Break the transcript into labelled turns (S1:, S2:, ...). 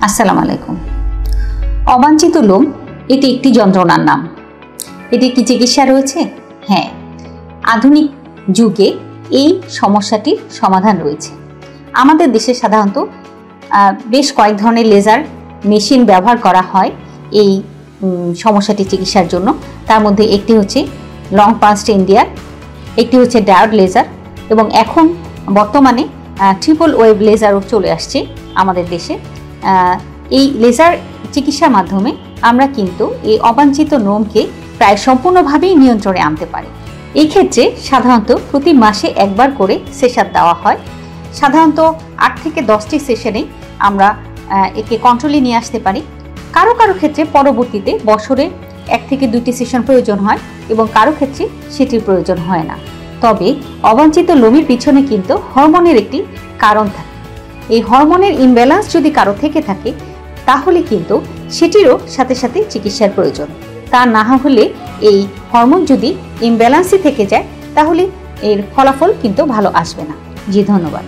S1: আসসালামু আলাইকুম। অবাঞ্ছিত লোম এটি একটি যন্ত্রণার নাম। এটি কি চিকিৎসা রয়েছে? হ্যাঁ, আধুনিক যুগে এই সমস্যাটির সমাধান রয়েছে। আমাদের দেশে সাধারণত বেশ কয়েক ধরনের লেজার মেশিন ব্যবহার করা হয় এই সমস্যাটি চিকিৎসার জন্য। তার মধ্যে একটি হচ্ছে লং পালসড ইন্ডিয়ার, একটি হচ্ছে ডায়োড লেজার, এবং এখন বর্তমানে ট্রিপল ওয়েভ লেজারও চলে আসছে আমাদের দেশে। এই লেজার চিকিৎসার মাধ্যমে আমরা কিন্তু এই অবাঞ্ছিত লোমকে প্রায় সম্পূর্ণভাবেই নিয়ন্ত্রণে আনতে পারি। এই ক্ষেত্রে সাধারণত প্রতি মাসে একবার করে সেশন দেওয়া হয়। সাধারণত 8 থেকে 10টি সেশনে আমরা একে কন্ট্রোলে নিয়ে আসতে পারি। কারো কারো ক্ষেত্রে পরবর্তীতে বছরে 1 থেকে 2টি সেশন প্রয়োজন হয় এবং কারো ক্ষেত্রে সেটির প্রয়োজন হয় না। তবে অবাঞ্ছিত লোমের পিছনে কিন্তু হরমোনের একটি কারণ থাকে। এই হরমোনের ইমব্যালেন্স যদি কারো থেকে থাকে তাহলে কিন্তু সেটিরও সাথে সাথে চিকিৎসার প্রয়োজন। তা না হলে এই হরমোন যদি ইমব্যালেন্সই থেকে যায় তাহলে এর ফলাফল কিন্তু ভালো আসবে না। জি, ধন্যবাদ।